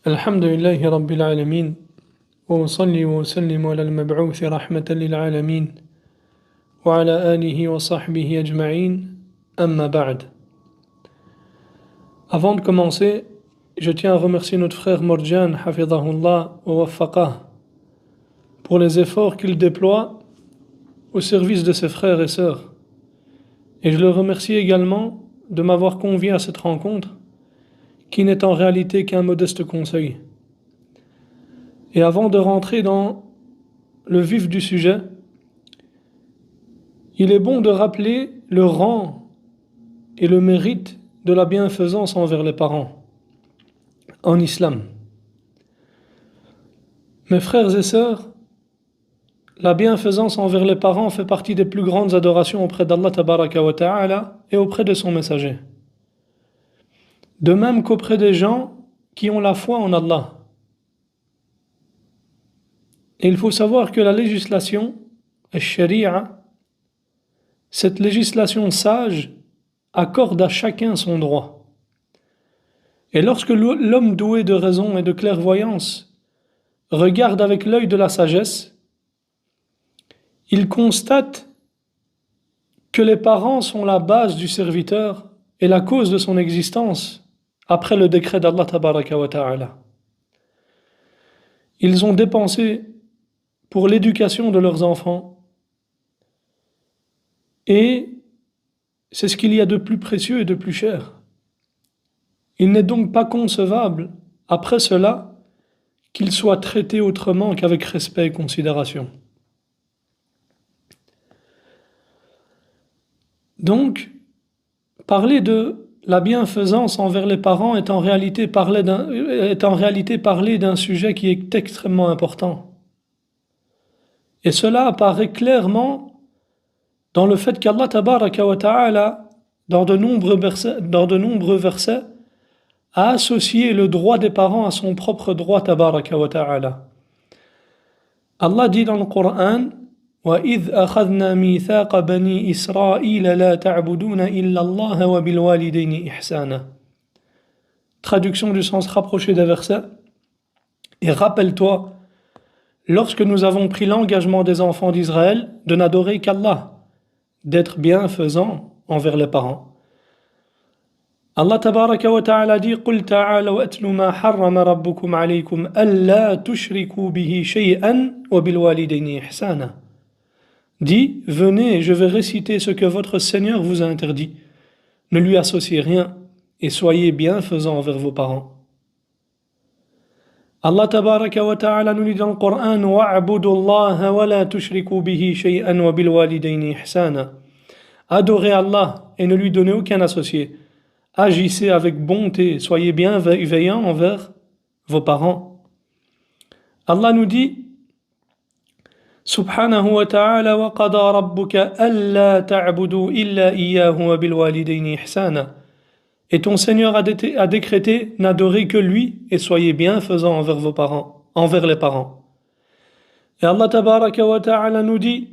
الحمد لله رب العالمين وأصلي وأسلم على المبعوث رحمة للعالمين وعلى آله وصحبه أجمعين أما بعد. Avant de commencer, je tiens à remercier notre frère Morjan Hafidahullah wa Waffaqah pour les efforts qu'il déploie au service de ses frères et sœurs. Et je le remercie également de m'avoir convié à cette rencontre qui n'est en réalité qu'un modeste conseil. Et avant de rentrer dans le vif du sujet, il est bon de rappeler le rang et le mérite de la bienfaisance envers les parents en islam. Mes frères et sœurs, la bienfaisance envers les parents fait partie des plus grandes adorations auprès d'Allah Tabaraka wa Ta'ala et auprès de son messager. De même qu'auprès des gens qui ont la foi en Allah. Et il faut savoir que la législation, al-Sharia, cette législation sage, accorde à chacun son droit. Et lorsque l'homme doué de raison et de clairvoyance regarde avec l'œil de la sagesse, il constate que les parents sont la base du serviteur et la cause de son existence après le décret d'Allah Tabaraka wa Ta'ala. Ils ont dépensé pour l'éducation de leurs enfants et c'est ce qu'il y a de plus précieux et de plus cher. Il n'est donc pas concevable, après cela, qu'ils soient traités autrement qu'avec respect et considération. Donc, parler de la bienfaisance envers les parents est en réalité parler d'un sujet qui est extrêmement important. Et cela apparaît clairement dans le fait qu'Allah Tabaraka wa Ta'ala, dans de nombreux versets, a associé le droit des parents à son propre droit Tabaraka wa Ta'ala. Allah dit dans le Coran: وَإِذْ أَخَذْنَا مِيثَاقَ بَنِي إِسْرَائِيلَ لَا تَعْبُدُونَ إِلَّا اللَّهَ وَبِالْوَالِدَيْنِ إِحْسَانًا. Traduction du sens rapproché des versets. Et rappelle-toi, lorsque nous avons pris l'engagement des enfants d'Israël de n'adorer qu'Allah, d'être bienfaisants envers les parents. Allah Tabaraka wa Ta'ala dit: قُلْ تَعَالَوْا أَتْلُ مَا حَرَّمَ رَبُّكُمْ عَلَيْكُمْ أَلَّا تُشْرِكُوا بِهِ شَيْئًا وَبِالْوَالِدَيْنِ إِحْسَانًا. Dis, venez et je vais réciter ce que votre Seigneur vous a interdit. Ne lui associez rien et soyez bienfaisants envers vos parents. Allah Tabaraka wa Ta'ala nous dit dans le Coran: وَاعْبُدُوا اللَّهَ وَلَا تُشْرِكُوا بِهِ شَيْئًا وَبِالْوَالِدَيْنِ إِحْسَانًا. Adorez Allah et ne lui donnez aucun associé. Agissez avec bonté, soyez bienveillants envers vos parents. Allah nous dit: Subhanahu wa ta'ala wa qada rabbuka alla ta'budu illa iyyahu wa bil walidayni ihsana. Et ton Seigneur a décrété: n'adorez que lui et soyez bienfaisants envers vos parents, envers les parents. Et Allah tabaraka wa ta'ala nous dit: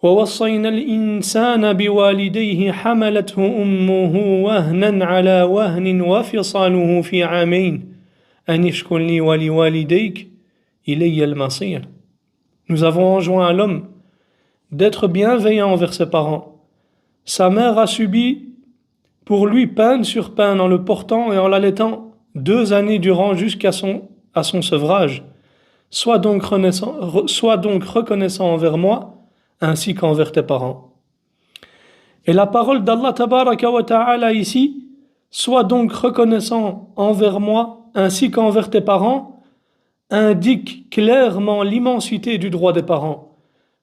وَوَصَّيْنَا الْإِنسَانَ بِوَالِدَيْهِ حَمَلَتْهُ أُمُّهُ وَهْنًا عَلَى وَهْنٍ وَفِصَالُهُ فِي عَامَيْنِ أَنِ اشْكُرْ لِي وَلِوَالِدَيْكَ إِلَيَّ الْمَصِيرُ. Nous avons enjoint à l'homme d'être bienveillant envers ses parents. Sa mère a subi pour lui peine sur peine en le portant et en l'allaitant 2 années durant jusqu'à son sevrage. Sois donc reconnaissant envers moi ainsi qu'envers tes parents. Et la parole d'Allah Tabaraka wa Ta'ala ici: sois donc reconnaissant envers moi ainsi qu'envers tes parents, indique clairement l'immensité du droit des parents,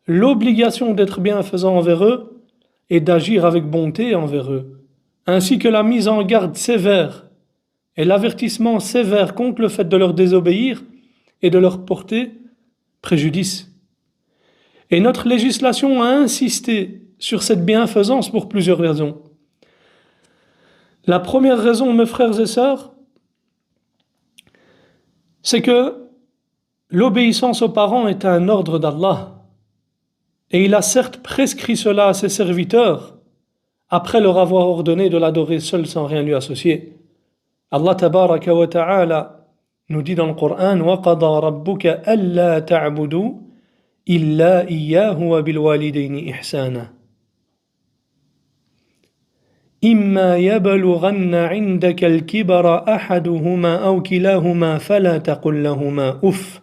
l'obligation d'être bienfaisant envers eux et d'agir avec bonté envers eux, ainsi que la mise en garde sévère et l'avertissement sévère contre le fait de leur désobéir et de leur porter préjudice. Et notre législation a insisté sur cette bienfaisance pour plusieurs raisons. La première raison, mes frères et sœurs, c'est que l'obéissance aux parents est un ordre d'Allah. Et il a certes prescrit cela à ses serviteurs après leur avoir ordonné de l'adorer seul sans rien lui associer. Allah tabaraka wa ta'ala nous dit dans le Coran وَقَضَى رَبُّكَ أَلَّا تَعْبُدُوا إِلَّا إِيَّاهُ وَبِالْوَالِدَيْنِ إِحْسَانًا إِمَّا يَبْلُغَنَّ عِندَكَ الْكِبَرَ أَحَدُهُمَا أَوْ كِلَاهُمَا فَلَا تَقُل لَّهُمَا أُفٍّ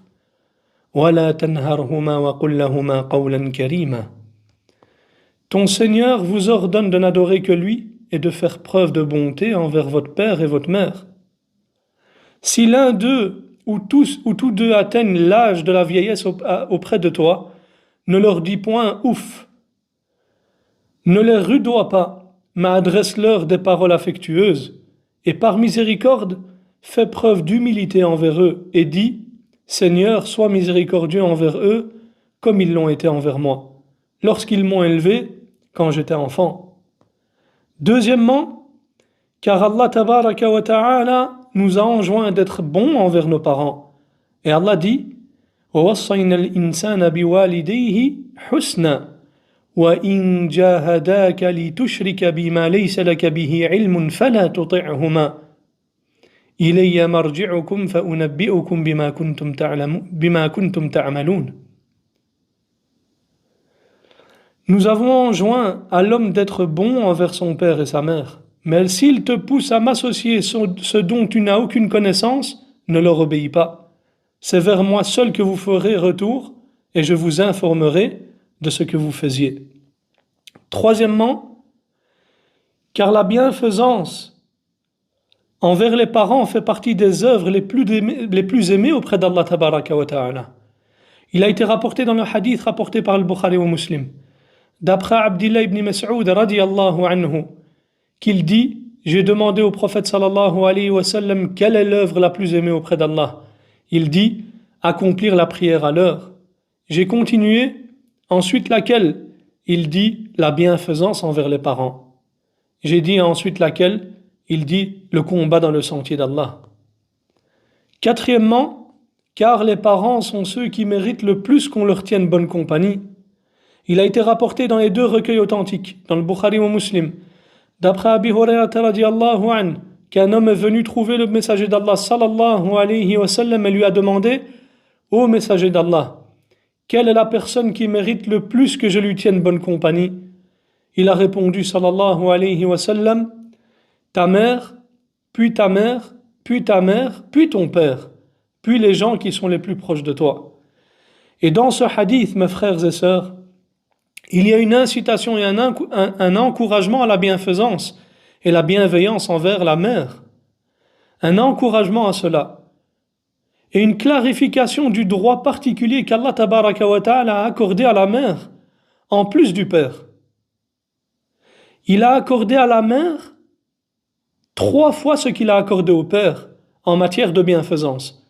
وَلَا تَنْهَرْهُمَا وَقُل لَّهُمَا قَوْلًا كَرِيمًا. Ton Seigneur vous ordonne de n'adorer que lui et de faire preuve de bonté envers votre père et votre mère. Si l'un d'eux ou tous deux atteignent l'âge de la vieillesse auprès de toi, ne leur dis point ouf, ne les rudoie pas, mais adresse-leur des paroles affectueuses, et par miséricorde, fais preuve d'humilité envers eux, et dis, Seigneur, sois miséricordieux envers eux, comme ils l'ont été envers moi, lorsqu'ils m'ont élevé quand j'étais enfant. Deuxièmement, car Allah tabaraka wa ta'ala nous a enjoint d'être bons envers nos parents. Et Allah dit وَوَصَّيْنَا الْإِنسَانَ بِوَالِدَيْهِ حُسْنًا وَإِنْ جَاهَدَاكَ لِتُشْرِكَ بِمَا لَيْسَ لَكَ بِهِ عِلْمٌ فَلَا تُطِعْهُمَا إِلَيَّ مَرْجِعُكُمْ فَأُنَبِّئُكُمْ بِمَا كُنْتُمْ تَعْمَلُونَ. Nous avons enjoint à l'homme d'être bon envers son père et sa mère. Mais s'il te pousse à m'associer ce dont tu n'as aucune connaissance, ne leur obéis pas. C'est vers moi seul que vous ferez retour et je vous informerai de ce que vous faisiez. Troisièmement, car la bienfaisance envers les parents fait partie des œuvres les plus aimées auprès d'Allah tabaraka wa ta'ala. Il a été rapporté dans le hadith rapporté par le Bukhari ou Muslim, d'après Abdullah ibn Mas'ud radiyallahu anhu, qu'il dit, j'ai demandé au prophète sallallahu alayhi wa sallam quelle est l'œuvre la plus aimée auprès d'Allah. Il dit, accomplir la prière à l'heure. J'ai continué, ensuite laquelle? Il dit, la bienfaisance envers les parents. J'ai dit ensuite laquelle? Il dit, le combat dans le sentier d'Allah. Quatrièmement, car les parents sont ceux qui méritent le plus qu'on leur tienne bonne compagnie. Il a été rapporté dans les deux recueils authentiques, dans le Bukhari ou Muslim, d'après Abi Hurayrata radiyallahu anhu, qu'un homme est venu trouver le messager d'Allah sallallahu alayhi wa sallam et lui a demandé, ô messager d'Allah, quelle est la personne qui mérite le plus que je lui tienne bonne compagnie? Il a répondu sallallahu alayhi wa sallam, ta mère, puis ta mère, puis ta mère, puis ton père, puis les gens qui sont les plus proches de toi. Et dans ce hadith, mes frères et sœurs, il y a une incitation et un encouragement à la bienfaisance et la bienveillance envers la mère. Un encouragement à cela. Et une clarification du droit particulier qu'Allah tabaraka wa ta'ala a accordé à la mère, en plus du père. Il a accordé à la mère 3 fois ce qu'il a accordé au père en matière de bienfaisance.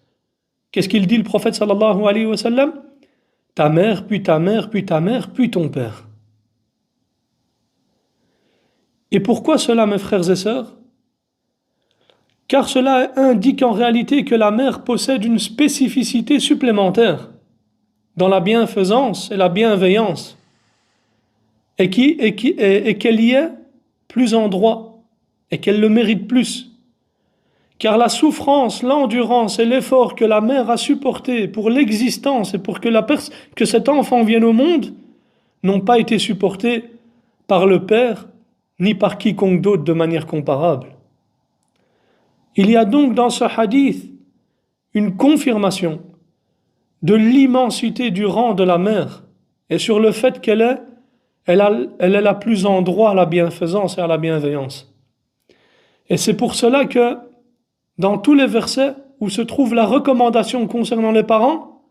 Qu'est-ce qu'il dit le prophète sallallahu alayhi wa sallam? Ta mère, puis ta mère, puis ta mère, puis ton père. Et pourquoi cela, mes frères et sœurs? Car cela indique en réalité que la mère possède une spécificité supplémentaire dans la bienfaisance et la bienveillance, et qu'elle y est plus en droit, et qu'elle le mérite plus. Car la souffrance, l'endurance et l'effort que la mère a supporté pour l'existence et pour que cet enfant vienne au monde n'ont pas été supportés par le père ni par quiconque d'autre de manière comparable. Il y a donc dans ce hadith une confirmation de l'immensité du rang de la mère et sur le fait qu'elle est la plus en droit à la bienfaisance et à la bienveillance. Et c'est pour cela que dans tous les versets où se trouve la recommandation concernant les parents,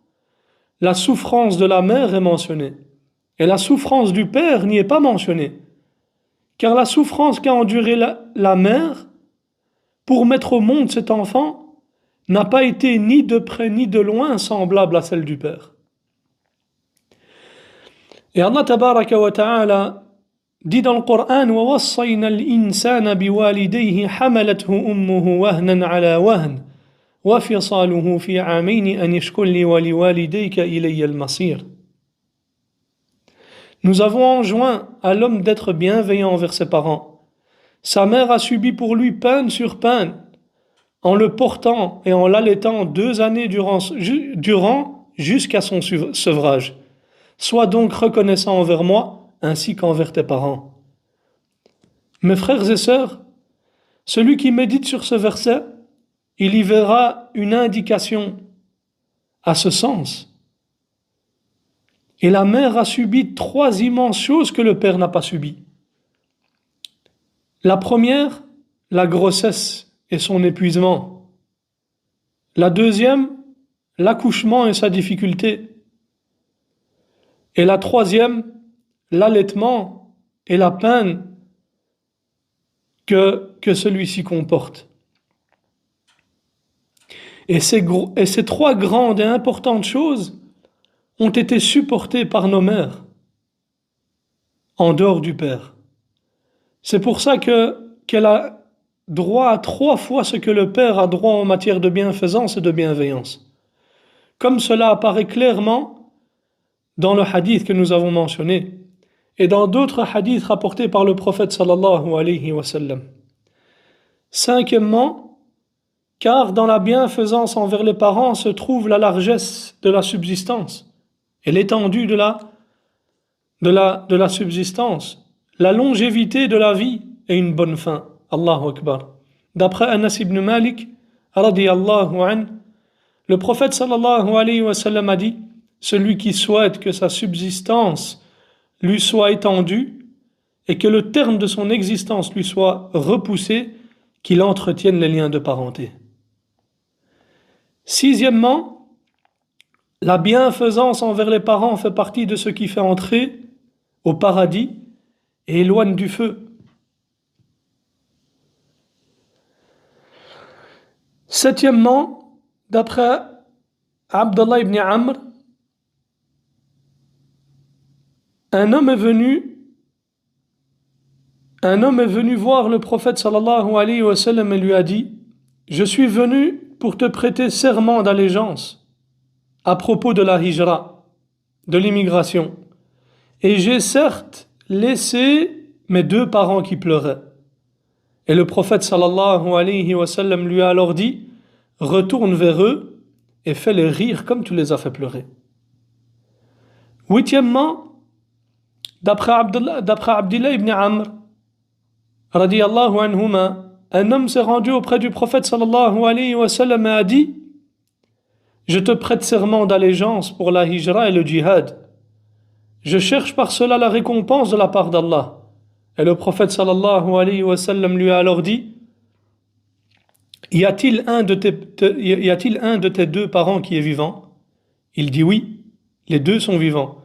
la souffrance de la mère est mentionnée. Et la souffrance du père n'y est pas mentionnée. Car la souffrance qu'a endurée la mère pour mettre au monde cet enfant n'a pas été ni de près ni de loin semblable à celle du père. Et Allah tabaraka wa ta'ala dit dans le Coran وَوَصَّيْنَا الْإِنسَانَ بِوَالِدَيْهِ حَمَلَتْهُ أُمُّهُ وَهْنًا عَلَى وَهْنٍ وَفِصَالُهُ فِي عَامَيْنِ أَنِ اشْكُرْ لِي وَلِوَالِدَيْكَ إِلَيَّ الْمَصِيرُ. Nous avons enjoint à l'homme d'être bienveillant envers ses parents. Sa mère a subi pour lui peine sur peine, en le portant et en l'allaitant 2 années durant jusqu'à son sevrage. Sois donc reconnaissant envers moi ainsi qu'envers tes parents. Mes frères et sœurs, celui qui médite sur ce verset, il y verra une indication à ce sens. Et la mère a subi 3 immenses choses que le père n'a pas subies. La première, la grossesse et son épuisement. La deuxième, l'accouchement et sa difficulté. Et la troisième, l'allaitement et la peine que celui-ci comporte. Et ces 3 grandes et importantes choses ont été supportées par nos mères, en dehors du père. C'est pour ça qu'elle a droit à 3 fois ce que le père a droit en matière de bienfaisance et de bienveillance. Comme cela apparaît clairement dans le hadith que nous avons mentionné et dans d'autres hadiths rapportés par le prophète sallallahu alayhi wa sallam. 5e, car dans la bienfaisance envers les parents se trouve la largesse de la subsistance et l'étendue de la subsistance, la longévité de la vie et une bonne fin. Allahu Akbar. D'après Anas ibn Malik, radiyallahu anhu, le prophète sallallahu alayhi wa sallam a dit: celui qui souhaite que sa subsistance lui soit étendue et que le terme de son existence lui soit repoussé, qu'il entretienne les liens de parenté. 6e, la bienfaisance envers les parents fait partie de ce qui fait entrer au paradis et éloigne du feu. 7e, d'après Abdullah ibn Amr, un homme est venu voir le prophète sallallahu alayhi wa sallam et lui a dit: je suis venu pour te prêter serment d'allégeance à propos de la hijra, de l'immigration, et j'ai certes laissé mes 2 parents qui pleuraient. Et le prophète sallallahu alayhi wa sallam lui a alors dit: retourne vers eux et fais-les rire comme tu les as fait pleurer. 8e, d'après Abdullah ibn Amr, radiyallahu anhuma, un homme s'est rendu auprès du prophète sallallahu alayhi wa sallam et a dit: je te prête serment d'allégeance pour la hijra et le djihad. Je cherche par cela la récompense de la part d'Allah. Et le prophète sallallahu alayhi wa sallam lui a alors dit: y a-t-il un de tes 2 parents qui est vivant? Il dit oui, les 2 sont vivants.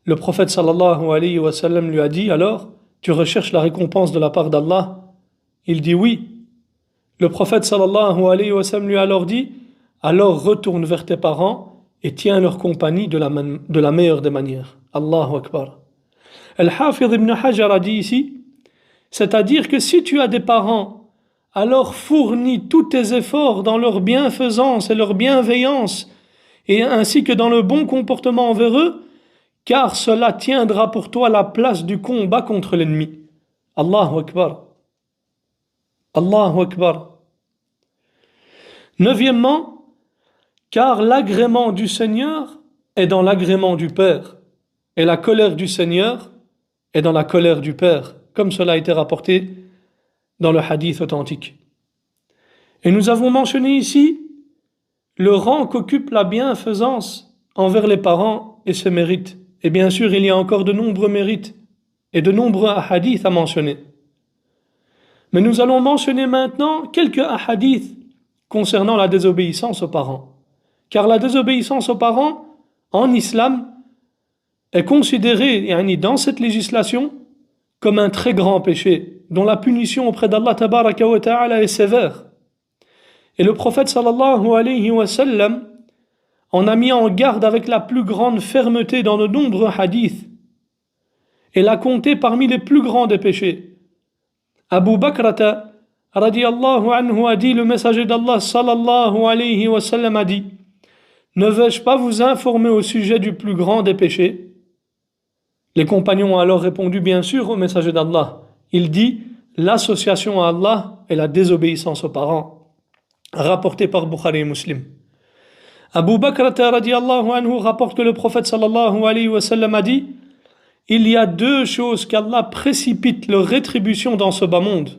Le prophète sallallahu alayhi wa sallam lui a dit: alors, tu recherches la récompense de la part d'Allah? Il dit oui. Le prophète sallallahu alayhi wa sallam lui a alors dit: alors retourne vers tes parents et tiens leur compagnie de la meilleure des manières. Allahu Akbar. Al-Hafidh ibn Hajar a dit ici, c'est-à-dire que si tu as des parents, alors fournis tous tes efforts dans leur bienfaisance et leur bienveillance, et ainsi que dans le bon comportement envers eux, car cela tiendra pour toi la place du combat contre l'ennemi. Allahu Akbar. Allahu Akbar. 9e, car l'agrément du Seigneur est dans l'agrément du Père, et la colère du Seigneur est dans la colère du Père, comme cela a été rapporté dans le hadith authentique. Et nous avons mentionné ici le rang qu'occupe la bienfaisance envers les parents et ses mérites. Et bien sûr, il y a encore de nombreux mérites et de nombreux hadiths à mentionner. Mais nous allons mentionner maintenant quelques hadiths concernant la désobéissance aux parents. Car la désobéissance aux parents, en islam, est considérée, dans cette législation, comme un très grand péché, dont la punition auprès d'Allah tabaraka wa ta'ala est sévère. Et le prophète sallallahu alayhi wa sallam en a mis en garde avec la plus grande fermeté dans de nombreux hadiths et l'a compté parmi les plus grands des péchés. Abu Bakrata radiyallahu anhu a dit: le messager d'Allah sallallahu alayhi wa sallam a dit: ne vais-je pas vous informer au sujet du plus grand des péchés? Les compagnons ont alors répondu: bien sûr, au messager d'Allah. Il dit: l'association à Allah et la désobéissance aux parents. rapporté par Bukhari et Muslim. Abu Bakr radiallahu anhu rapporte que le prophète sallallahu alayhi wa sallam a dit: il y a deux choses qu'Allah précipite leur rétribution dans ce bas monde: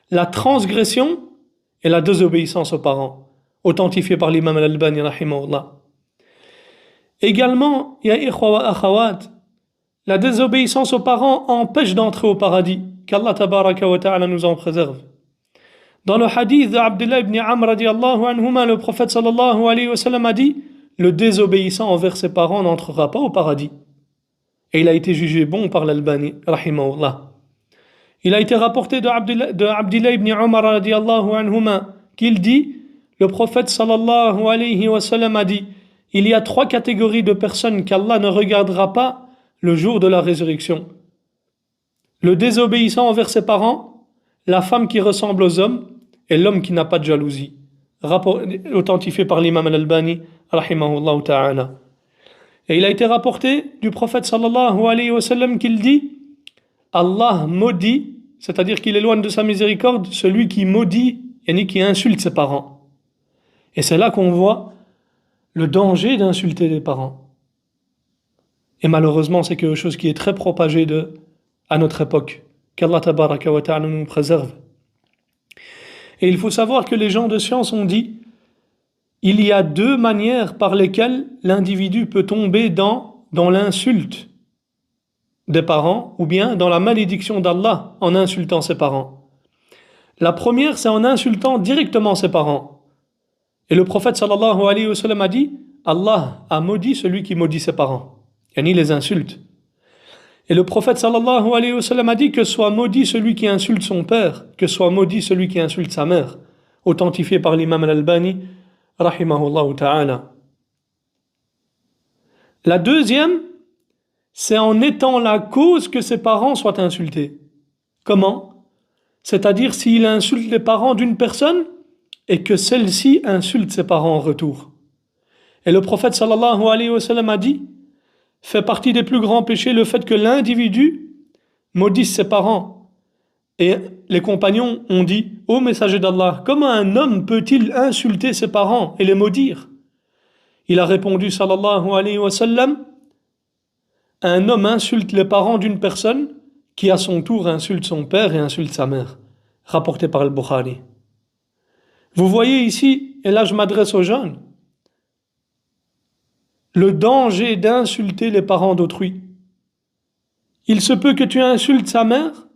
la transgression et la désobéissance aux parents, authentifié par l'imam al-Albani rahimahullah. Également, ya ikhwa wa akhawat, la désobéissance aux parents empêche d'entrer au paradis, qu'Allah tabaraka wa ta'ala nous en préserve. Dans le hadith d'Abdullah ibn Amr radiallahu anhuma, le prophète sallallahu alayhi wa sallam a dit: le désobéissant envers ses parents n'entrera pas au paradis. Et il a été jugé bon par l'Albani rahimahullah. Il a été rapporté de Abdullah ibn Umar radiallahu anhuma qu'il dit: le prophète sallallahu alayhi wa sallam a dit: il y a trois catégories de personnes qu'Allah ne regardera pas le jour de la résurrection: le désobéissant envers ses parents, la femme qui ressemble aux hommes et l'homme qui n'a pas de jalousie. Authentifié par l'imam al-Albani rahimahullah ta'ala. Et il a été rapporté du prophète sallallahu alayhi wa sallam qu'il dit: Allah maudit, c'est-à-dire qu'il éloigne de sa miséricorde celui qui maudit, yani qui insulte ses parents. Et c'est là qu'on voit le danger d'insulter les parents. Et malheureusement, c'est quelque chose qui est très propagé à notre époque. Qu'Allah tabaraka wa ta'ala nous préserve. Et il faut savoir que les gens de science ont dit: il y a deux manières par lesquelles l'individu peut tomber dans l'insulte des parents ou bien dans la malédiction d'Allah en insultant ses parents. La première, c'est en insultant directement ses parents. Et le prophète sallallahu alayhi wa sallam a dit: Allah a maudit celui qui maudit ses parents, yani les insulte. Et le prophète sallallahu alayhi wa sallam a dit: que soit maudit celui qui insulte son père, que soit maudit celui qui insulte sa mère, authentifié par l'imam al-Albani rahimahullah ta'ala. La deuxième, c'est en étant la cause que ses parents soient insultés. Comment? C'est-à-dire s'il insulte les parents d'une personne et que celle-ci insulte ses parents en retour. Et le prophète sallallahu alayhi wa sallam a dit: fait partie des plus grands péchés le fait que l'individu maudisse ses parents. Et les compagnons ont dit: ô messager d'Allah, comment un homme peut-il insulter ses parents et les maudire? Il a répondu sallallahu alayhi wa sallam: un homme insulte les parents d'une personne qui à son tour insulte son père et insulte sa mère. Rapporté par le Bukhari. Vous voyez ici, et là je m'adresse aux jeunes, le danger d'insulter les parents d'autrui. Il se peut que tu insultes sa mère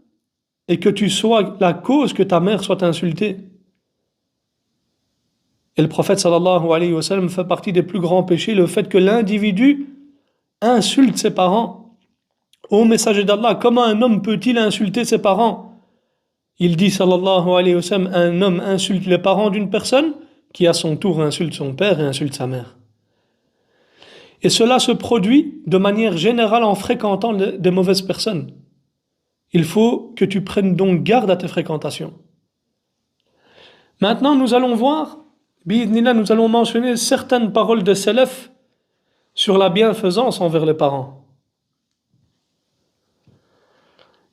et que tu sois la cause que ta mère soit insultée. Et le prophète sallallahu alayhi wa sallam fait partie des plus grands péchés, le fait que l'individu insulte ses parents. Ô messager d'Allah, comment un homme peut-il insulter ses parents? Il dit sallallahu alayhi wa sallam: un homme insulte les parents d'une personne qui à son tour insulte son père et insulte sa mère. Et cela se produit de manière générale en fréquentant des mauvaises personnes. Il faut que tu prennes donc garde à tes fréquentations. Maintenant, nous allons voir, bi'idhnillah, nous allons mentionner certaines paroles de Salaf sur la bienfaisance envers les parents.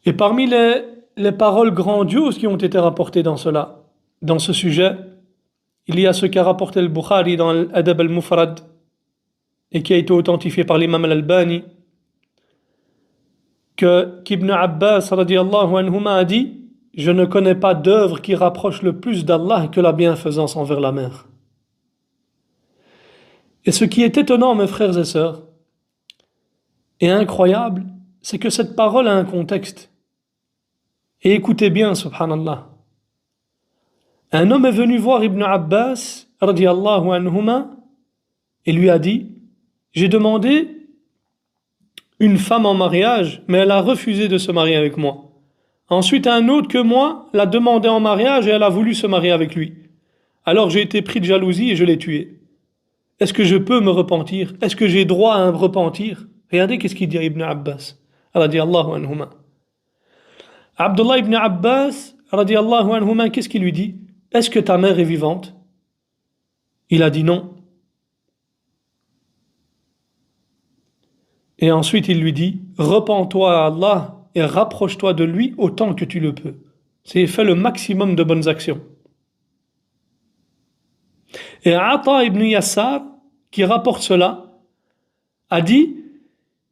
Et parmi les paroles grandioses qui ont été rapportées dans ce sujet, il y a ce qu'a rapporté le Bukhari dans l'Adab al-Mufrad et qui a été authentifié par l'imam al-Albani, qu'Ibn Abbas radiyallahu anhuma a dit: je ne connais pas d'œuvre qui rapproche le plus d'Allah que la bienfaisance envers la mère. Et ce qui est étonnant, mes frères et sœurs, et incroyable, c'est que cette parole a un contexte. Et écoutez bien, subhanallah. Un homme est venu voir Ibn Abbas radiyallahu anhuma et lui a dit: j'ai demandé une femme en mariage, mais elle a refusé de se marier avec moi. Ensuite, un autre que moi l'a demandé en mariage et elle a voulu se marier avec lui. Alors j'ai été pris de jalousie et je l'ai tué. Est-ce que je peux me repentir? Est-ce que j'ai droit à un repentir? Regardez qu'est-ce qu'il dit à Ibn Abbas radiyallahu anhuma. Abdullah ibn Abbas radiyallahu anhuma, qu'est-ce qu'il lui dit? Est-ce que ta mère est vivante? Il a dit non. Et ensuite il lui dit: repens-toi à Allah et rapproche-toi de lui autant que tu le peux. C'est fais le maximum de bonnes actions. Et Ata ibn Yassar, qui rapporte cela, a dit,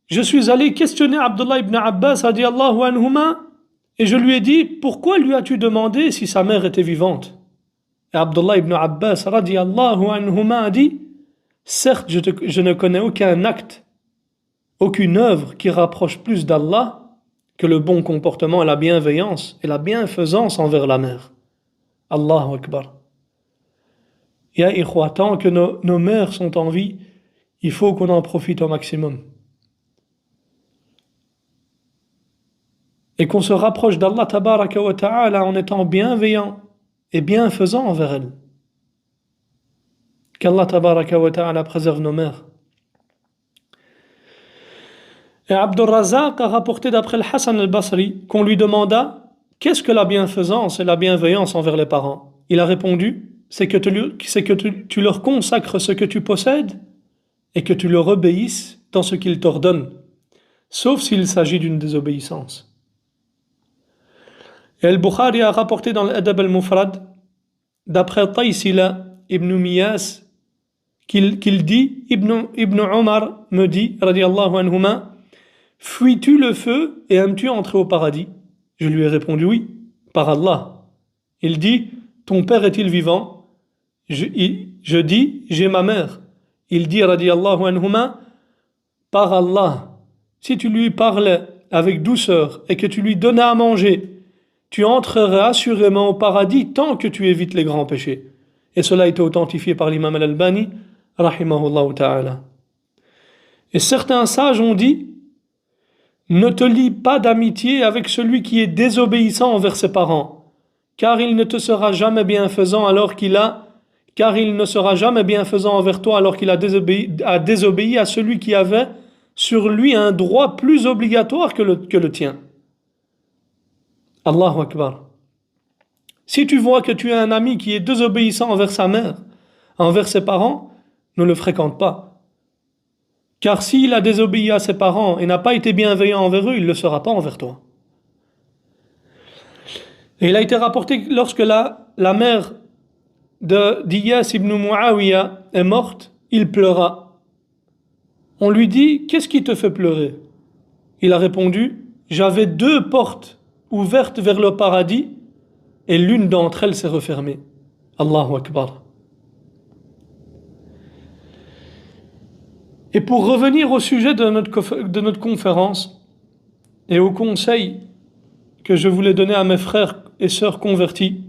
je suis allé questionner Abdullah ibn Abbas radiyallahu anhuma, et je lui ai dit, pourquoi lui as-tu demandé si sa mère était vivante? Et Abdullah ibn Abbas radiyallahu anhuma a dit, certes, je ne connais aucun acte, aucune œuvre qui rapproche plus d'Allah que le bon comportement et la bienveillance et la bienfaisance envers la mère. Allahu Akbar. Ya ikhwa, tant que nos mères sont en vie, il faut qu'on en profite au maximum. Et qu'on se rapproche d'Allah tabaraka wa ta'ala en étant bienveillant et bienfaisant envers elles. Qu'Allah tabaraka wa ta'ala préserve nos mères. Et Abdul Razak a rapporté d'après le Hassan al-Basri qu'on lui demanda qu'est-ce que la bienfaisance et la bienveillance envers les parents. Il a répondu, c'est que tu leur consacres ce que tu possèdes et que tu leur obéisses dans ce qu'ils t'ordonnent, sauf s'il s'agit d'une désobéissance. Et Al-Bukhari a rapporté dans l'Adab al-Mufrad, d'après Taysila ibn Miyas, qu'il dit, Ibn Omar me dit, radiyallahu anhuma, fuis-tu le feu et aimes-tu entrer au paradis? Je lui ai répondu oui, par Allah. Il dit, ton père est-il vivant? Je dis, j'ai ma mère. Il dit, radiyallahu anhuma, par Allah, si tu lui parlais avec douceur et que tu lui donnais à manger, tu entreras assurément au paradis tant que tu évites les grands péchés. Et cela a été authentifié par l'imam al-Albani, rahimahullah ta'ala. Et certains sages ont dit, ne te lie pas d'amitié avec celui qui est désobéissant envers ses parents, car il ne te sera jamais bienfaisant car il ne sera jamais bienfaisant envers toi alors qu'il a désobéi à celui qui avait sur lui un droit plus obligatoire que le tien. Allahu Akbar. Si tu vois que tu as un ami qui est désobéissant envers sa mère, envers ses parents, ne le fréquente pas. Car s'il a désobéi à ses parents et n'a pas été bienveillant envers eux, il ne le sera pas envers toi. Et il a été rapporté que lorsque la mère d'Iyas ibn Muawiyah est morte, il pleura. On lui dit, qu'est-ce qui te fait pleurer? Il a répondu, j'avais 2 portes ouvertes vers le paradis et l'une d'entre elles s'est refermée. Allahu Akbar. Et pour revenir au sujet de notre conférence et au conseil que je voulais donner à mes frères et sœurs convertis,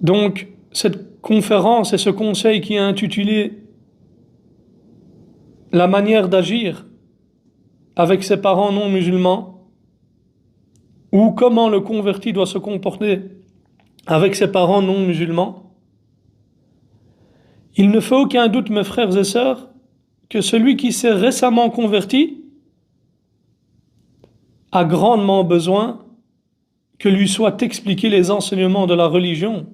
donc cette conférence et ce conseil qui est intitulé La manière d'agir avec ses parents non musulmans, ou comment le converti doit se comporter avec ses parents non musulmans, il ne fait aucun doute, mes frères et sœurs, que celui qui s'est récemment converti a grandement besoin que lui soient expliqués les enseignements de la religion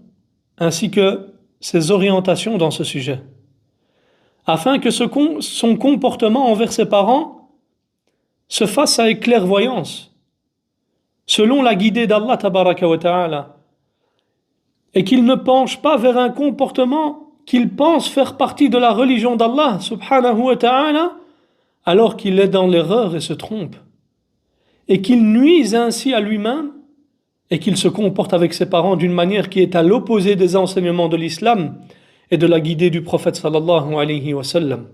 ainsi que ses orientations dans ce sujet, afin que son comportement envers ses parents se fasse avec clairvoyance, selon la guidée d'Allah tabaraka wa ta'ala, et qu'il ne penche pas vers un comportement qu'il pense faire partie de la religion d'Allah subhanahu wa ta'ala, alors qu'il est dans l'erreur et se trompe, et qu'il nuise ainsi à lui-même, et qu'il se comporte avec ses parents d'une manière qui est à l'opposé des enseignements de l'islam et de la guidée du prophète sallallahu alayhi wa sallam.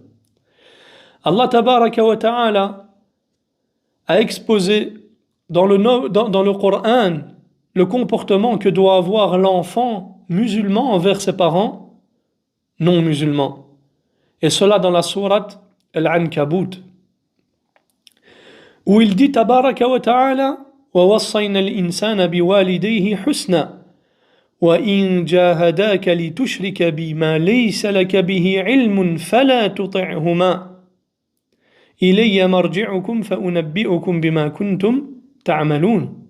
Allah tabaraka wa ta'ala a exposé dans le Coran le comportement que doit avoir l'enfant musulman envers ses parents non musulmans. Et cela dans la sourate Al-Ankabut, où il dit tabaraka wa ta'ala وَوَصَّيْنَا الْإِنسَانَ بِوَالِدَيْهِ حُسْنًا وَإِنْ جَاهَدَاكَ لِتُشْرِكَ بِي مَا لَيْسَ لَكَ بِهِ عِلْمٌ فَلَا تُطِعْهُمَا إِلَيَّ مَرْجِعُكُمْ فَأُنَبِّئُكُمْ بِمَا كُنْتُمْ تَعْمَلُونَ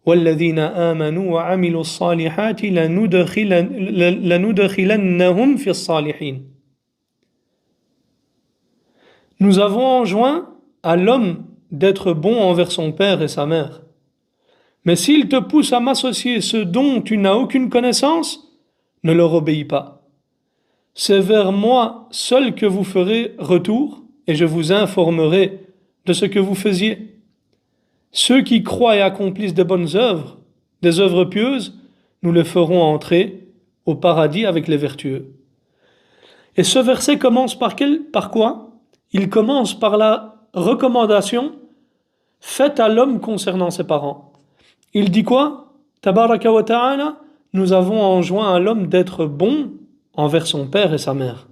وَالَّذِينَ آمَنُوا وَعَمِلُوا الصَّالِحَاتِ لَنُدْخِلَنَّهُمْ فِي الصَّالِحِينَ. Nous avons enjoint à l'homme d'être bon envers son père et sa mère. Mais s'ils te poussent à m'associer ce dont tu n'as aucune connaissance, ne leur obéis pas. C'est vers moi seul que vous ferez retour et je vous informerai de ce que vous faisiez. Ceux qui croient et accomplissent de bonnes œuvres, des œuvres pieuses, nous les ferons entrer au paradis avec les vertueux. Et ce verset commence par quoi? Il commence par la recommandation faite à l'homme concernant ses parents. Il dit quoi? Tabaraka wa ta'ala, nous avons enjoint à l'homme d'être bon envers son père et sa mère.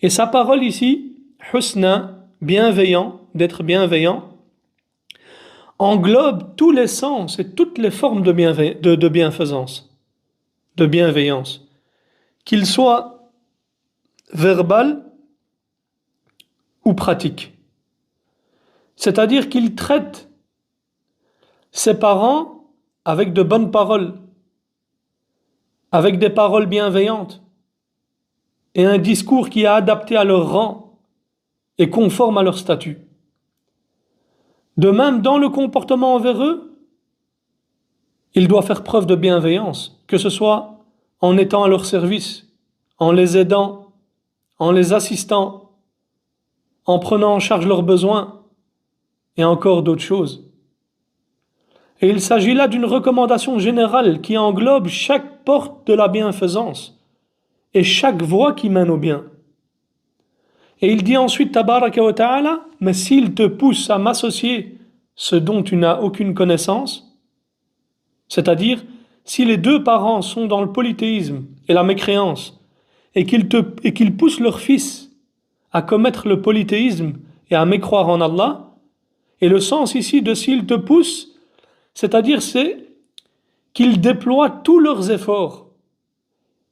Et sa parole ici, husna, bienveillant, d'être bienveillant, englobe tous les sens et toutes les formes de bienfaisance, de bienveillance, qu'ils soient verbales ou pratiques. C'est-à-dire qu'il traite ses parents avec de bonnes paroles, avec des paroles bienveillantes et un discours qui est adapté à leur rang et conforme à leur statut. De même, dans le comportement envers eux, il doit faire preuve de bienveillance, que ce soit en étant à leur service, en les aidant, en les assistant, en prenant en charge leurs besoins et encore d'autres choses. Et il s'agit là d'une recommandation générale qui englobe chaque porte de la bienfaisance et chaque voie qui mène au bien. Et il dit ensuite, Tabaraka wa ta'ala, mais s'il te pousse à m'associer ce dont tu n'as aucune connaissance, c'est-à-dire si les deux parents sont dans le polythéisme et la mécréance, et qu'ils poussent leur fils à commettre le polythéisme et à mécroire en Allah, et le sens ici de s'il te pousse, c'est-à-dire c'est qu'ils déploient tous leurs efforts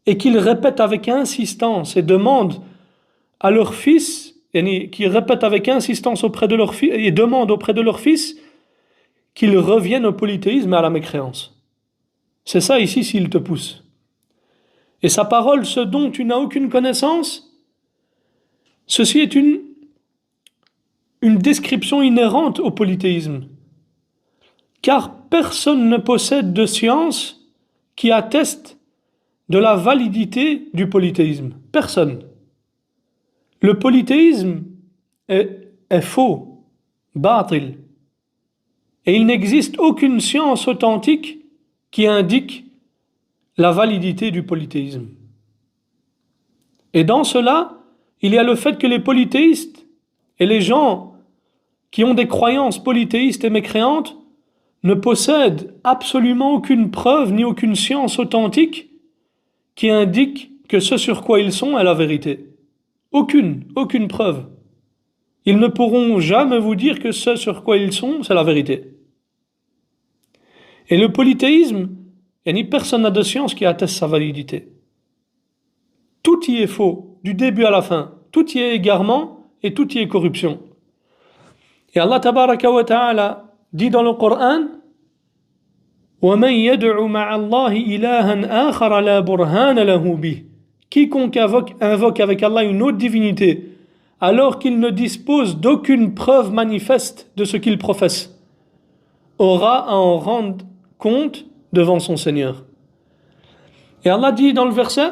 et qu'ils répètent avec insistance et demandent à leur fils, qui répètent avec insistance auprès de leur fils et demandent auprès de leur fils qu'ils reviennent au polythéisme et à la mécréance. C'est ça ici s'il te pousse. Et sa parole, ce dont tu n'as aucune connaissance, ceci est une description inhérente au polythéisme. Car personne ne possède de science qui atteste de la validité du polythéisme. Personne. Le polythéisme est faux, batil. Et il n'existe aucune science authentique qui indique la validité du polythéisme. Et dans cela, il y a le fait que les polythéistes et les gens qui ont des croyances polythéistes et mécréantes ne possèdent absolument aucune preuve ni aucune science authentique qui indique que ce sur quoi ils sont est la vérité. Aucune preuve. Ils ne pourront jamais vous dire que ce sur quoi ils sont, c'est la vérité. Et le polythéisme, personne n'a de science qui atteste sa validité. Tout y est faux, du début à la fin. Tout y est égarement et tout y est corruption. Et Allah tabaraka wa ta'ala dit dans le Coran, وَمَنْ يَدْعُ مَعَ اللَّهِ إِلَهًا آخَرَ لَا بُرْهَانَ لَهُ بِهِ. Quiconque invoque avec Allah une autre divinité, alors qu'il ne dispose d'aucune preuve manifeste de ce qu'il professe, aura à en rendre compte devant son Seigneur. Et Allah dit dans le verset,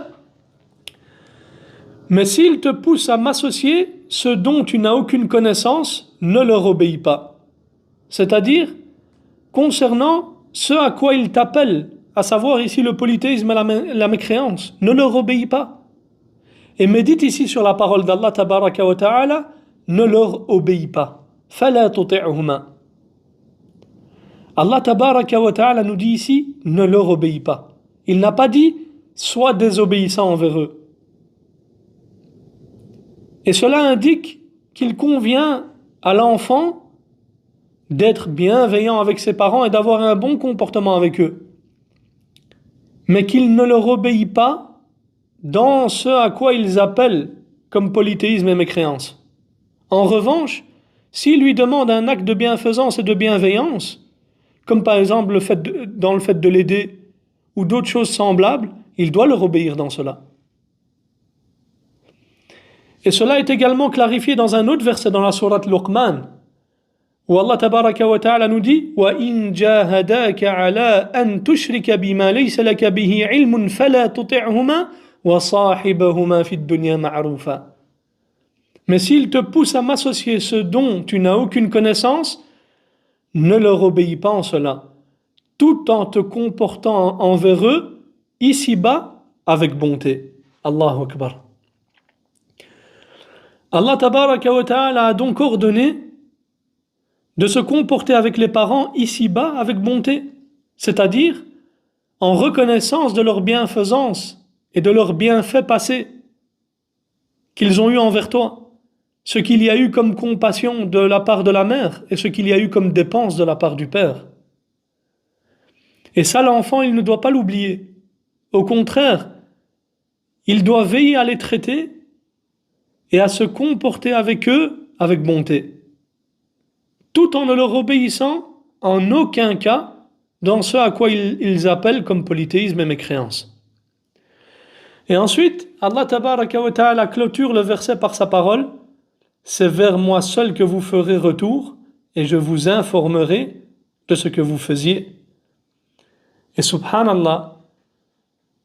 mais s'ils te poussent à m'associer ce dont tu n'as aucune connaissance, ne leur obéis pas. C'est-à-dire, concernant ce à quoi ils t'appellent, à savoir ici le polythéisme et la mécréance, ne leur obéis pas. Et médite ici sur la parole d'Allah tabaraka wa ta'ala, ne leur obéis pas. فَلَا تُطِعْهُمَا. Allah tabaraka wa ta'ala nous dit ici, ne leur obéis pas. Il n'a pas dit, sois désobéissant envers eux. Et cela indique qu'il convient à l'enfant d'être bienveillant avec ses parents et d'avoir un bon comportement avec eux. Mais qu'il ne leur obéit pas dans ce à quoi ils appellent comme polythéisme et mécréance. En revanche, s'il lui demande un acte de bienfaisance et de bienveillance, comme par exemple dans le fait de l'aider ou d'autres choses semblables, il doit leur obéir dans cela. Et cela est également clarifié dans un autre verset dans la sourate Luqman, où Allah tabaraka wa ta'ala nous dit وَإِن جَاهَدَاكَ عَلَىٰ أَن تُشْرِكَ بِمَا لَيْسَ لَكَ بِهِ عِلْمٌ فَلَا تُطِعْهُمَا وَصَاحِبَهُمَا فِي الدُّنْيَا مَعْرُوفًا. Mais s'ils te poussent à m'associer ce dont tu n'as aucune connaissance, ne leur obéis pas en cela, tout en te comportant envers eux, ici-bas, avec bonté. Allahu Akbar. Allah tabaraka wa ta'ala a donc ordonné de se comporter avec les parents ici-bas avec bonté, c'est-à-dire en reconnaissance de leur bienfaisance et de leurs bienfaits passés qu'ils ont eu envers toi, ce qu'il y a eu comme compassion de la part de la mère et ce qu'il y a eu comme dépense de la part du père. Et ça, l'enfant, il ne doit pas l'oublier. Au contraire, il doit veiller à les traiter et à se comporter avec eux avec bonté, tout en ne leur obéissant en aucun cas dans ce à quoi ils appellent comme polythéisme et mécréance. Et ensuite, Allah tabaraka wa ta'ala clôture le verset par sa parole: c'est vers moi seul que vous ferez retour et je vous informerai de ce que vous faisiez. Et subhanallah,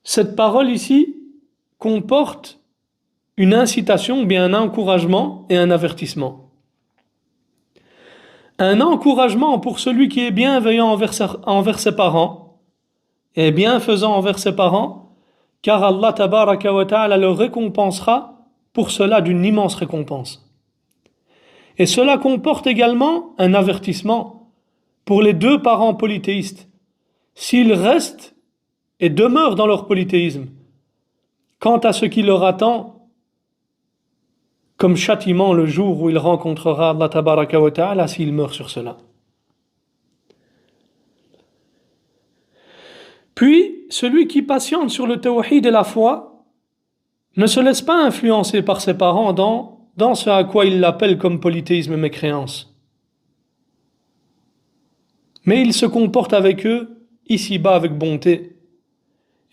cette parole ici comporte une incitation, bien un encouragement et un avertissement. Un encouragement pour celui qui est bienveillant envers ses parents et bienfaisant envers ses parents, car Allah tabaraka wa ta'ala le récompensera pour cela d'une immense récompense. Et cela comporte également un avertissement pour les deux parents polythéistes. S'ils restent et demeurent dans leur polythéisme, quant à ce qui leur attend comme châtiment le jour où il rencontrera Allah tabaraka wa ta'ala s'il meurt sur cela. Puis, celui qui patiente sur le tawhid et la foi ne se laisse pas influencer par ses parents dans ce à quoi il l'appelle comme polythéisme et mécréance. Mais il se comporte avec eux ici-bas avec bonté.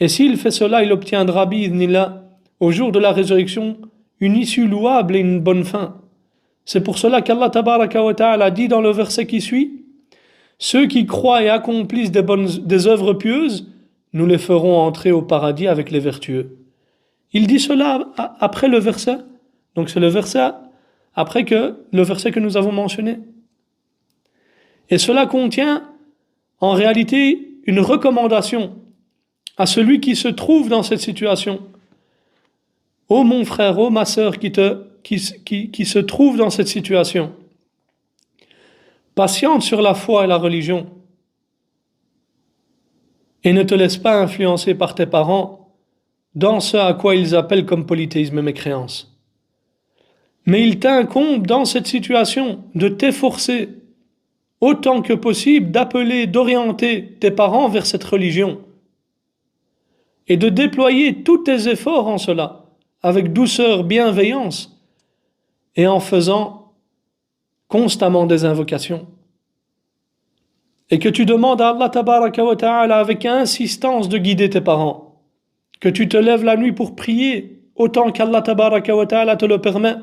Et s'il fait cela, il obtiendra bi'idhnillah au jour de la résurrection une issue louable et une bonne fin. C'est pour cela qu'Allah tabaraka wa ta'ala dit dans le verset qui suit: ceux qui croient et accomplissent des œuvres pieuses, nous les ferons entrer au paradis avec les vertueux. Il dit cela après le verset, donc c'est le verset après le verset que nous avons mentionné. Et cela contient en réalité une recommandation à celui qui se trouve dans cette situation. Ô mon frère, ô ma sœur qui se trouve dans cette situation, patiente sur la foi et la religion et ne te laisse pas influencer par tes parents dans ce à quoi ils appellent comme polythéisme et mécréance. Mais il t'incombe dans cette situation de t'efforcer autant que possible d'appeler, d'orienter tes parents vers cette religion et de déployer tous tes efforts en cela, avec douceur, bienveillance, et en faisant constamment des invocations. Et que tu demandes à Allah tabaraka wa ta'ala avec insistance de guider tes parents, que tu te lèves la nuit pour prier autant qu'Allah tabaraka wa ta'ala te le permet,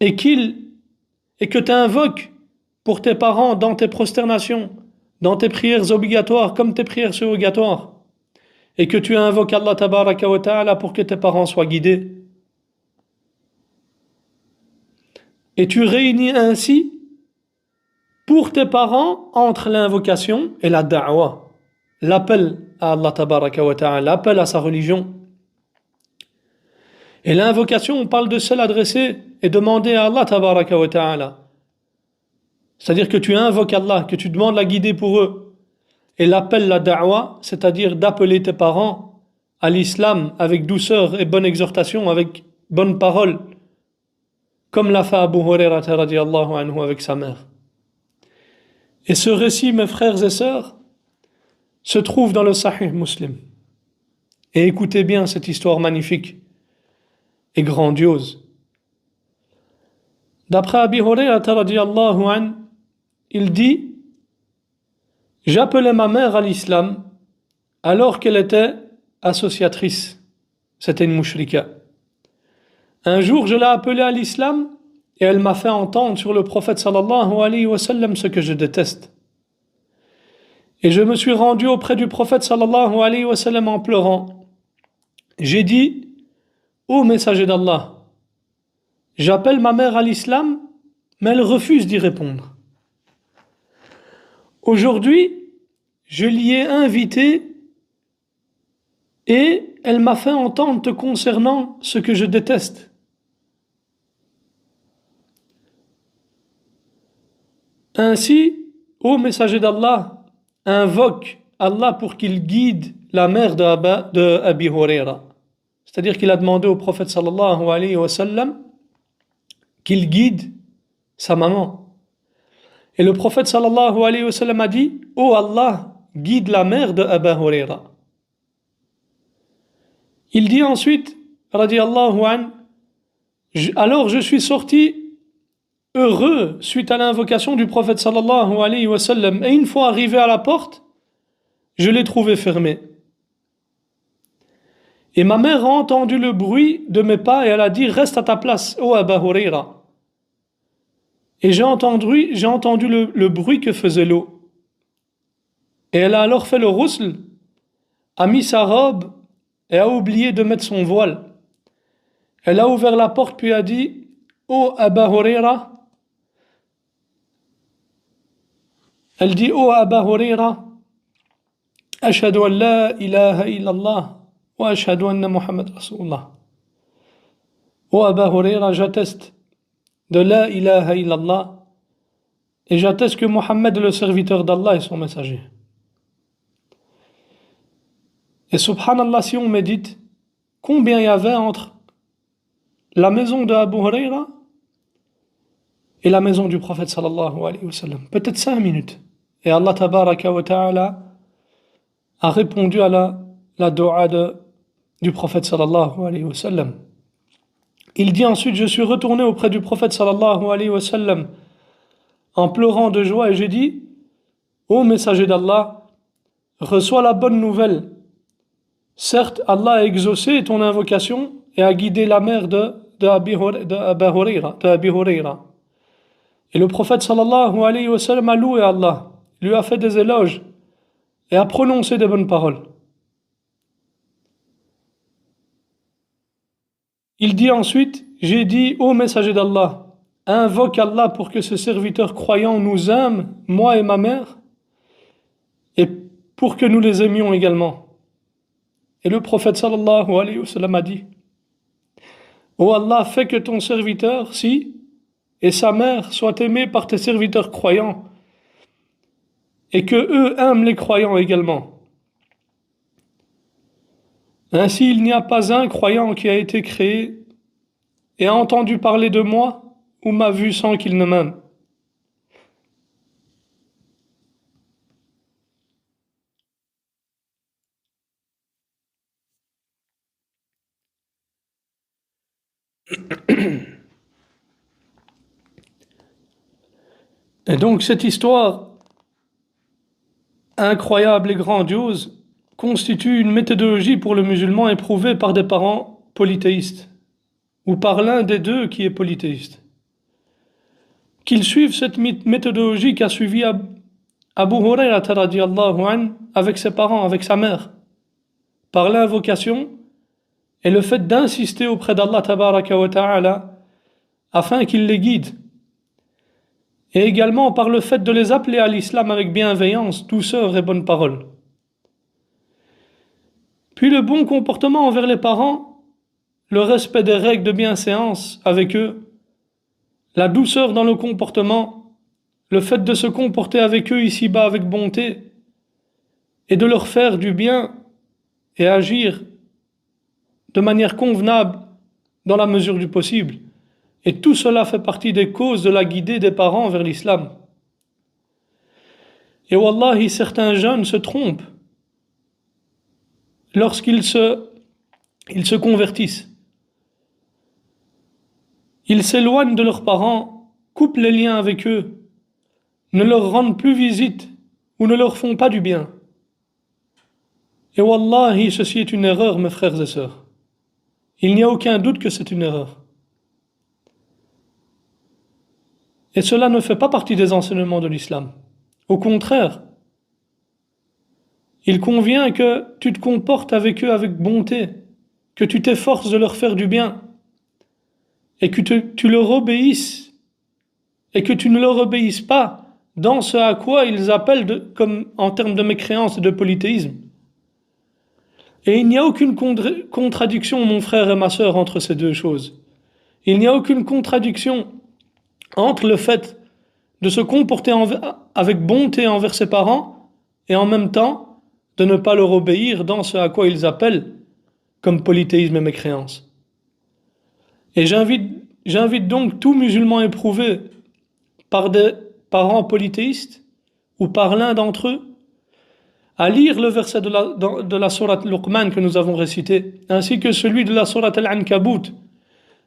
et que tu invoques pour tes parents dans tes prosternations, dans tes prières obligatoires comme tes prières surrogatoires, et que tu invoques Allah tabaraka wa ta'ala pour que tes parents soient guidés. Et tu réunis ainsi pour tes parents entre l'invocation et la da'wa, l'appel à Allah tabaraka wa ta'ala, l'appel à sa religion. Et l'invocation, on parle de seul adresser et demander à Allah tabaraka wa ta'ala. C'est-à-dire que tu invoques Allah, que tu demandes la guider pour eux. Et l'appel, la da'wa, c'est-à-dire d'appeler tes parents à l'islam avec douceur et bonne exhortation, avec bonne parole, comme l'a fait Abu Huraira radiyallahu anhu avec sa mère. Et ce récit, mes frères et sœurs, se trouve dans le Sahih Muslim. Et écoutez bien cette histoire magnifique et grandiose. D'après Abu Huraira radiyallahu anhu, il dit: j'appelais ma mère à l'islam alors qu'elle était associatrice. C'était une mushrika. Un jour, je l'ai appelée à l'islam et elle m'a fait entendre sur le prophète sallallahu alayhi wa sallam ce que je déteste. Et je me suis rendu auprès du prophète sallallahu alayhi wa sallam en pleurant. J'ai dit, ô messager d'Allah, j'appelle ma mère à l'islam, mais elle refuse d'y répondre. Aujourd'hui, je l'y ai invitée et elle m'a fait entendre te concernant ce que je déteste. Ainsi, ô messager d'Allah, invoque Allah pour qu'il guide la mère de Abi Huraira. C'est-à-dire qu'il a demandé au prophète sallallahu alayhi wa sallam qu'il guide sa maman. Et le prophète sallallahu alayhi wa sallam a dit, ô Allah, guide la mère de Abi Huraira. Il dit ensuite, radiyallahu an, alors je suis sorti heureux suite à l'invocation du prophète sallallahu alayhi wa sallam. Et une fois arrivé à la porte, je l'ai trouvé fermée. Et ma mère a entendu le bruit de mes pas et elle a dit, reste à ta place, ô Abi Huraira. Et j'ai entendu le bruit que faisait l'eau. Et elle a alors fait le ghusl, a mis sa robe et a oublié de mettre son voile. Elle a ouvert la porte puis a dit, ô Abi Huraira, elle dit, ô Abi Huraira, ashhadu an la ilaha illallah wa ashhadu anna Muhammad Rasulullah. Ô Abi Huraira, j'atteste de la ilaha illallah et j'atteste que Mohammed est le serviteur d'Allah et son messager. Et subhanallah, si on médite, combien il y avait entre la maison de Abu Huraira et la maison du prophète sallallahu alayhi wa sallam? Peut-être 5 minutes. Et Allah tabaraka wa ta'ala a répondu à la dua du prophète sallallahu alayhi wa sallam. Il dit ensuite, je suis retourné auprès du prophète sallallahu alayhi wa sallam en pleurant de joie et j'ai dit, ô messager d'Allah, reçois la bonne nouvelle. Certes, Allah a exaucé ton invocation et a guidé la mère de Abi Huraira. Et le prophète sallallahu alayhi wa sallam a loué Allah, lui a fait des éloges et a prononcé des bonnes paroles. Il dit ensuite, j'ai dit, ô messager d'Allah, invoque Allah pour que ce serviteur croyant nous aime, moi et ma mère, et pour que nous les aimions également. Et le prophète sallallahu alayhi wa sallam a dit, ô Allah, fais que ton serviteur, et sa mère soient aimés par tes serviteurs croyants, et que eux aiment les croyants également. Ainsi, il n'y a pas un croyant qui a été créé et a entendu parler de moi ou m'a vu sans qu'il ne m'aime. Et donc cette histoire incroyable et grandiose constitue une méthodologie pour le musulman éprouvée par des parents polythéistes ou par l'un des deux qui est polythéiste. Qu'ils suivent cette méthodologie qu'a suivi Abu Huraira radiyallahu anhu avec ses parents, avec sa mère, par l'invocation et le fait d'insister auprès d'Allah tabaraka wa ta'ala afin qu'il les guide. Et également par le fait de les appeler à l'islam avec bienveillance, douceur et bonne parole. Puis le bon comportement envers les parents, le respect des règles de bienséance avec eux, la douceur dans le comportement, le fait de se comporter avec eux ici-bas avec bonté, et de leur faire du bien et agir de manière convenable dans la mesure du possible. Et tout cela fait partie des causes de la guidée des parents vers l'islam. Et wallahi, certains jeunes se trompent lorsqu'ils se convertissent. Ils s'éloignent de leurs parents, coupent les liens avec eux, ne leur rendent plus visite ou ne leur font pas du bien. Et wallahi, ceci est une erreur, mes frères et sœurs. Il n'y a aucun doute que c'est une erreur. Et cela ne fait pas partie des enseignements de l'islam. Au contraire, il convient que tu te comportes avec eux avec bonté, que tu t'efforces de leur faire du bien, et que tu leur obéisses, et que tu ne leur obéisses pas dans ce à quoi ils appellent comme en termes de mécréance et de polythéisme. Et il n'y a aucune contradiction, mon frère et ma sœur, entre ces deux choses. Il n'y a aucune contradiction entre le fait de se comporter avec bonté envers ses parents et en même temps de ne pas leur obéir dans ce à quoi ils appellent comme polythéisme et mécréance. Et j'invite donc tout musulman éprouvé par des parents polythéistes ou par l'un d'entre eux à lire le verset de la sourate Luqman que nous avons récité, ainsi que celui de la sourate Al-Ankabut,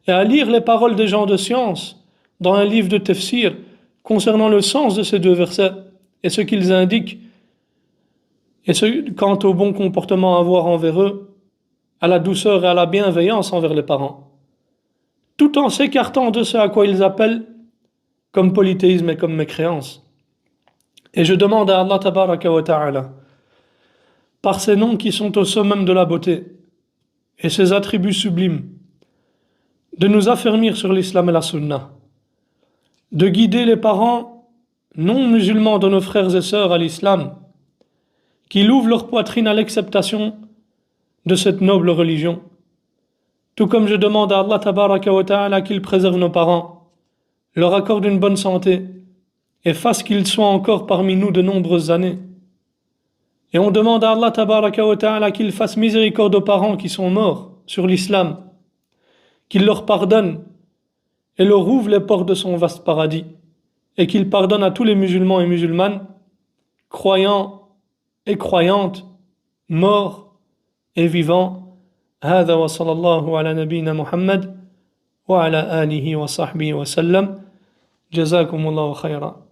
et à lire les paroles des gens de science dans un livre de tafsir concernant le sens de ces deux versets et ce qu'ils indiquent, et quant au bon comportement à avoir envers eux, à la douceur et à la bienveillance envers les parents, tout en s'écartant de ce à quoi ils appellent comme polythéisme et comme mécréance. Et je demande à Allah tabaraka wa ta'ala, par ces noms qui sont au summum de la beauté et ses attributs sublimes, de nous affermir sur l'islam et la sunna, de guider les parents non musulmans de nos frères et sœurs à l'islam, qu'ils ouvrent leur poitrine à l'acceptation de cette noble religion, tout comme je demande à Allah tabaraka wa ta'ala qu'il préserve nos parents, leur accorde une bonne santé et fasse qu'ils soient encore parmi nous de nombreuses années. Et on demande à Allah tabaraka wa ta'ala qu'il fasse miséricorde aux parents qui sont morts sur l'islam, qu'il leur pardonne et leur ouvre les portes de son vaste paradis, et qu'il pardonne à tous les musulmans et musulmanes, croyants et croyantes, morts et vivants. هذا وصلى الله على نبينا محمد وعلى آله وصحبه وسلم. جزاكم الله خيرا.